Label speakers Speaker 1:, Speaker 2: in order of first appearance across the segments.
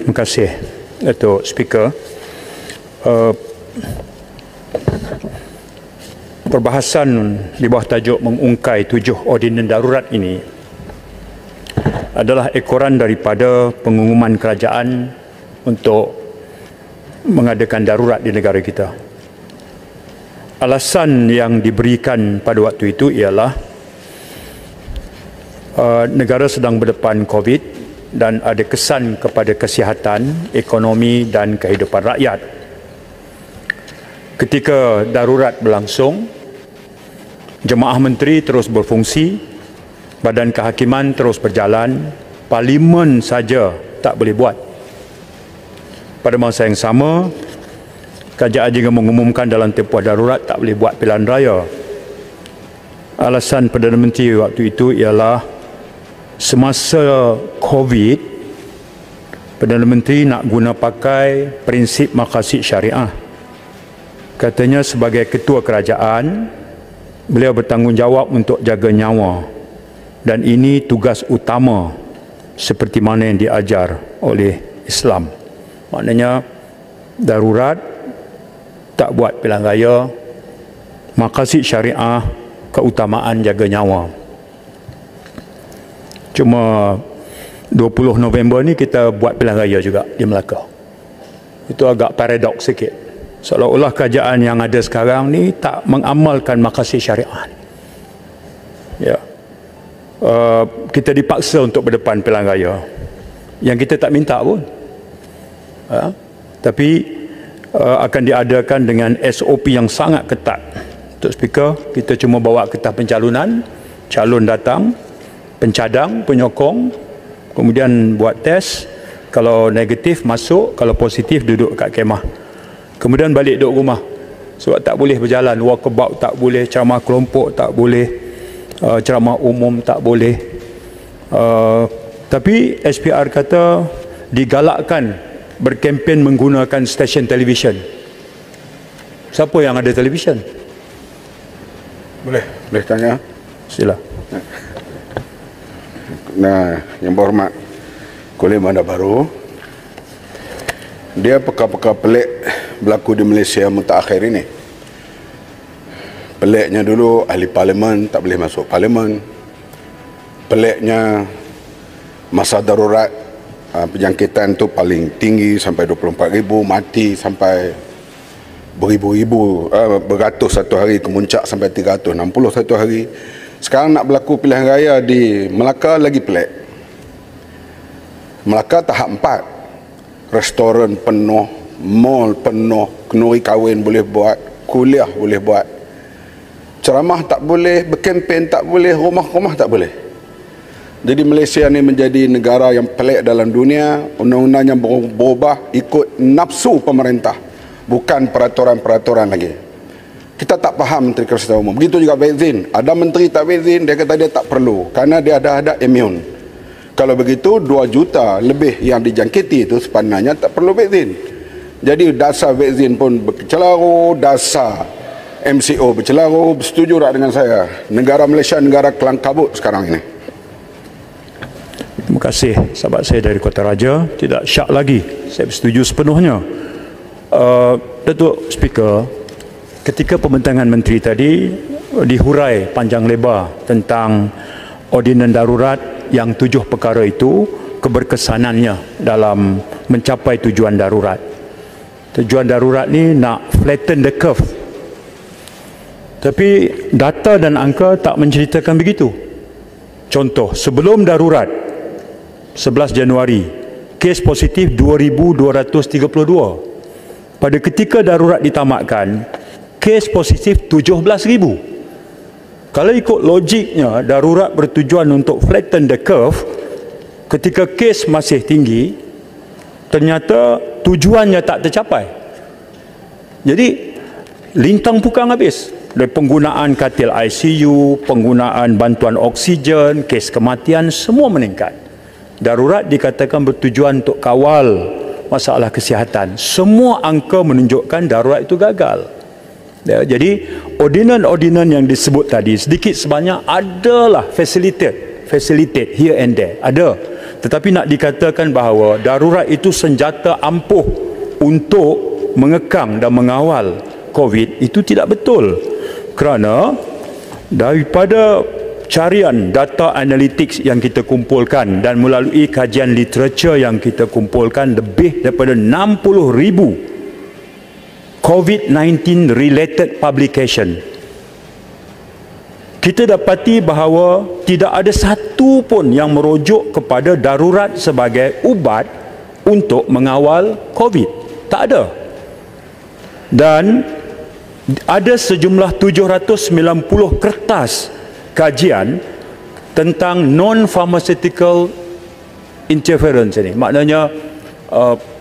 Speaker 1: Terima kasih, Datuk Speaker. Perbahasan di bawah tajuk mengungkai 7 ordinan darurat ini adalah ekoran daripada pengumuman kerajaan untuk mengadakan darurat di negara kita. Alasan yang diberikan pada waktu itu ialah negara sedang berdepan COVID dan ada kesan kepada kesihatan, ekonomi dan kehidupan rakyat. Ketika darurat berlangsung, Jemaah Menteri terus berfungsi, Badan Kehakiman terus berjalan, Parlimen saja tak boleh buat. Pada masa yang sama, kerajaan juga mengumumkan dalam tempoh darurat tak boleh buat pilihan raya. Alasan Perdana Menteri waktu itu ialah semasa COVID, Perdana Menteri nak guna pakai prinsip maqasid syariah. Katanya sebagai ketua kerajaan, beliau bertanggungjawab untuk jaga nyawa dan ini tugas utama seperti mana yang diajar oleh Islam. Maknanya darurat, tak buat pilihan raya, maqasid syariah, keutamaan jaga nyawa. Cuma 20 November ni kita buat pilihan raya juga di Melaka. Itu agak paradoks sikit. Seolah-olah kerajaan yang ada sekarang ni tak mengamalkan maqasid syariah. Ya. Kita dipaksa untuk berdepan pilihan raya yang kita tak minta pun. Tapi akan diadakan dengan SOP yang sangat ketat. Untuk Speaker, kita cuma bawa kertas pencalonan, calon datang, pencadang, penyokong, kemudian buat test, kalau negatif masuk, kalau positif duduk kat kemah, kemudian balik duduk rumah. Sebab tak boleh berjalan, walkabout tak boleh, ceramah kelompok tak boleh, ceramah umum tak boleh. Tapi SPR kata digalakkan berkempen menggunakan stesen televisyen. Siapa yang ada televisyen?
Speaker 2: Boleh tanya?
Speaker 1: Sila.
Speaker 2: Nah, yang berhormat Kuala Bandar Baru, dia perkara-perkara pelik berlaku di Malaysia mutakhir ini. Peliknya dulu ahli parlimen tak boleh masuk parlimen. Peliknya masa darurat, penjangkitan tu paling tinggi sampai 24,000, mati sampai beribu-ribu, beratus satu hari, kemuncak sampai 360 satu hari. Sekarang nak berlaku pilihan raya di Melaka lagi pelik. Melaka tahap 4. Restoran penuh, mall penuh, kenduri kahwin boleh buat, kuliah boleh buat. Ceramah tak boleh, berkempen tak boleh, rumah-rumah tak boleh. Jadi Malaysia ni menjadi negara yang pelik dalam dunia. Undang-undang yang berubah ikut nafsu pemerintah, bukan peraturan-peraturan lagi. Kita tak faham Menteri Kesihatan Umum. Begitu juga vaksin. Ada menteri tak vaksin, dia kata dia tak perlu kerana dia ada imun. Kalau begitu 2 juta lebih yang dijangkiti itu sebenarnya tak perlu vaksin. Jadi dasar vaksin pun bercelaru, dasar MCO bercelaru. Setuju tak dengan saya? Negara Malaysia negara kelang kabut sekarang ini.
Speaker 1: Terima kasih sahabat saya dari Kota Raja. Tidak syak lagi, saya setuju sepenuhnya. Datuk Speaker, ketika pembentangan menteri tadi dihurai panjang lebar tentang ordinan darurat yang 7 perkara itu, keberkesanannya dalam mencapai tujuan darurat. Tujuan darurat ni nak flatten the curve. Tapi data dan angka tak menceritakan begitu. Contoh, sebelum darurat 11 Januari, kes positif 2,232. Pada ketika darurat ditamatkan, kes positif 17,000. Kalau ikut logiknya, darurat bertujuan untuk flatten the curve. Ketika kes masih tinggi, ternyata tujuannya tak tercapai. Jadi lintang pukang habis. Dari penggunaan katil ICU, penggunaan bantuan oksigen, kes kematian, semua meningkat. Darurat dikatakan bertujuan untuk kawal masalah kesihatan. Semua angka menunjukkan darurat itu gagal. Ya, jadi ordinan-ordinan yang disebut tadi sedikit sebanyak adalah facilitate here and there, ada. Tetapi nak dikatakan bahawa darurat itu senjata ampuh untuk mengekang dan mengawal COVID, itu tidak betul. Kerana daripada carian data analytics yang kita kumpulkan dan melalui kajian literature yang kita kumpulkan, lebih daripada 60,000 COVID-19 related publication, kita dapati bahawa tidak ada satu pun yang merujuk kepada darurat sebagai ubat untuk mengawal COVID. Tak ada. Dan ada sejumlah 790 kertas kajian tentang non-pharmaceutical interference ini. Maknanya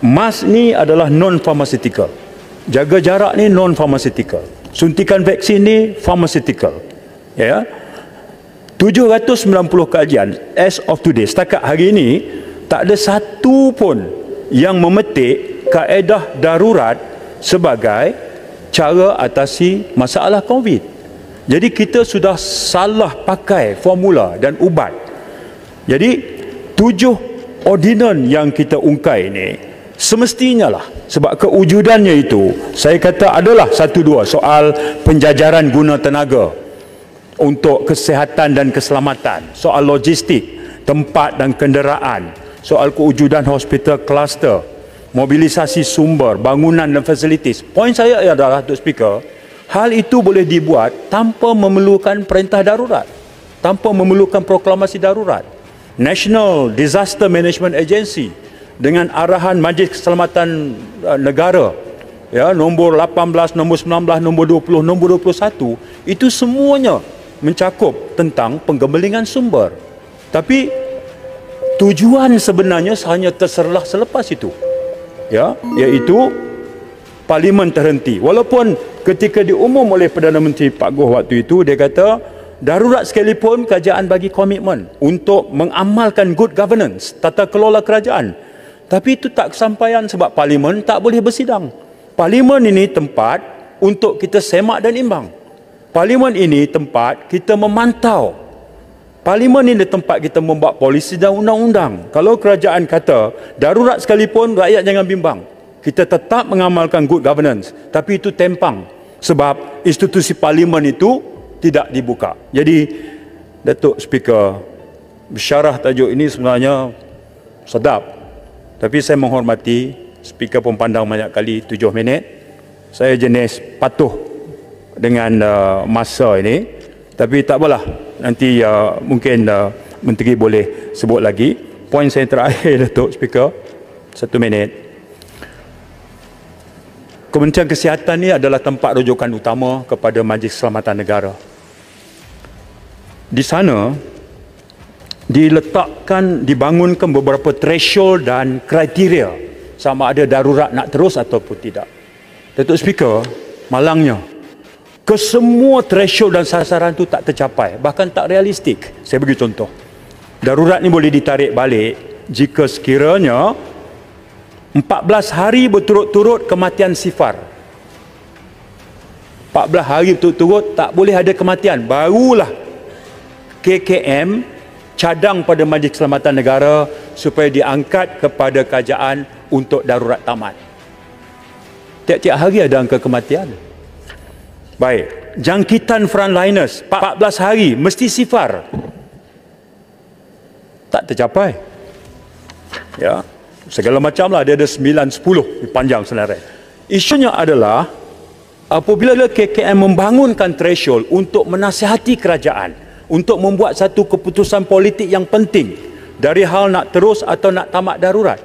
Speaker 1: mask ni adalah non-pharmaceutical, jaga jarak ni non-pharmaceutical, suntikan vaksin ni pharmaceutical. Ya, 790 kajian as of today, setakat hari ini tak ada satu pun yang memetik kaedah darurat sebagai cara atasi masalah COVID. Jadi kita sudah salah pakai formula dan ubat. Jadi 7 ordinan yang kita ungkai ini semestinya lah, sebab kewujudannya itu saya kata adalah 1-2 soal penjajaran guna tenaga untuk kesihatan dan keselamatan, soal logistik, tempat dan kenderaan, soal kewujudan hospital kluster, mobilisasi sumber, bangunan dan fasilitis. Poin saya adalah, Datuk Speaker, hal itu boleh dibuat tanpa memerlukan perintah darurat, tanpa memerlukan proklamasi darurat. National Disaster Management Agency dengan arahan Majlis Keselamatan Negara, ya, nombor 18, nombor 19, nombor 20, nombor 21, itu semuanya mencakup tentang penggembelingan sumber. Tapi tujuan sebenarnya hanya terserlah selepas itu, ya, iaitu Parlimen terhenti. Walaupun ketika diumum oleh Perdana Menteri Pak Goh waktu itu, dia kata darurat sekalipun kerajaan bagi komitmen untuk mengamalkan good governance, tata kelola kerajaan. Tapi itu tak kesampaian sebab Parlimen tak boleh bersidang. Parlimen ini tempat untuk kita semak dan imbang. Parlimen ini tempat kita memantau. Parlimen ini tempat kita membuat polisi dan undang-undang. Kalau kerajaan kata darurat sekalipun, rakyat jangan bimbang, kita tetap mengamalkan good governance, tapi itu tempang sebab institusi Parlimen itu tidak dibuka. Jadi Datuk Speaker, bersyarah tajuk ini sebenarnya sedap, tapi saya menghormati Speaker pun pandang banyak kali 7 minit. Saya jenis patuh dengan masa ini, tapi tak apalah, nanti mungkin Menteri boleh sebut lagi. Poin saya terakhir, Datuk Speaker, 1 minit. Kementerian Kesihatan ini adalah tempat rujukan utama kepada Majlis Keselamatan Negara. Di sana dibangunkan beberapa threshold dan kriteria sama ada darurat nak terus ataupun tidak. Datuk Speaker, malangnya kesemua threshold dan sasaran itu tak tercapai, bahkan tak realistik. Saya bagi contoh. Darurat ni boleh ditarik balik jika sekiranya 14 hari berturut-turut kematian sifar. 14 hari berturut-turut tak boleh ada kematian, barulah KKM cadang pada Majlis Keselamatan Negara supaya diangkat kepada kerajaan untuk darurat tamat. Tiap-tiap hari ada angka kematian. Baik, jangkitan frontliners 14 hari mesti sifar, tak tercapai. Ya, segala macam lah, dia ada 9-10 panjang senarai. Isunya adalah apabila KKM membangunkan threshold untuk menasihati kerajaan untuk membuat satu keputusan politik yang penting dari hal nak terus atau nak tamat darurat,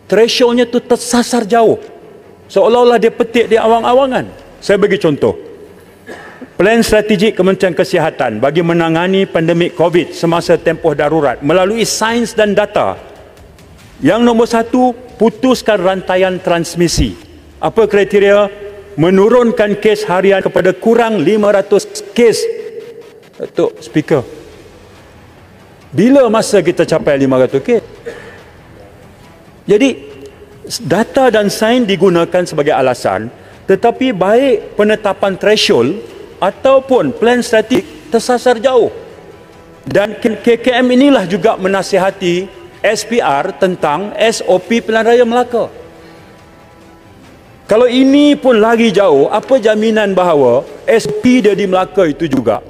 Speaker 1: thresholdnya tu tersasar jauh, seolah-olah dia petik di awang-awangan. Saya bagi contoh, plan strategik Kementerian Kesihatan bagi menangani pandemik COVID semasa tempoh darurat melalui sains dan data. Yang nombor 1, putuskan rantaian transmisi. Apa kriteria? Menurunkan kes harian kepada kurang 500 kes. Datuk Speaker, bila masa kita capai 500 kes? Jadi data dan sains digunakan sebagai alasan, tetapi baik penetapan threshold ataupun plan strategik tersasar jauh. Dan KKM inilah juga menasihati SPR tentang SOP Pilihan Raya Melaka. Kalau ini pun lagi jauh, apa jaminan bahawa SP dia di Melaka itu juga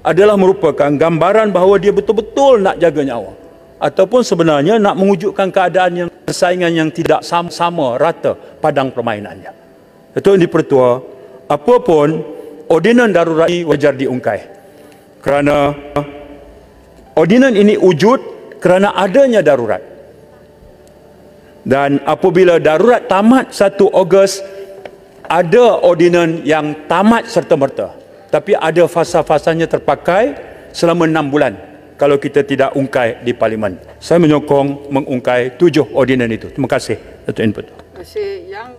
Speaker 1: adalah merupakan gambaran bahawa dia betul-betul nak jaga nyawa, ataupun sebenarnya nak mewujudkan keadaan yang persaingan yang tidak sama rata padang permainannya. Tuan Dipertua, apapun ordinan darurat ini wajar diungkai, kerana ordinan ini wujud kerana adanya darurat. Dan apabila darurat tamat 1 Ogos, ada ordinan yang tamat serta-merta. Tapi ada fasa-fasanya terpakai selama 6 bulan kalau kita tidak ungkai di Parlimen. Saya menyokong mengungkai 7 ordinan itu. Terima kasih. Datuk Input.
Speaker 3: Terima kasih. Yang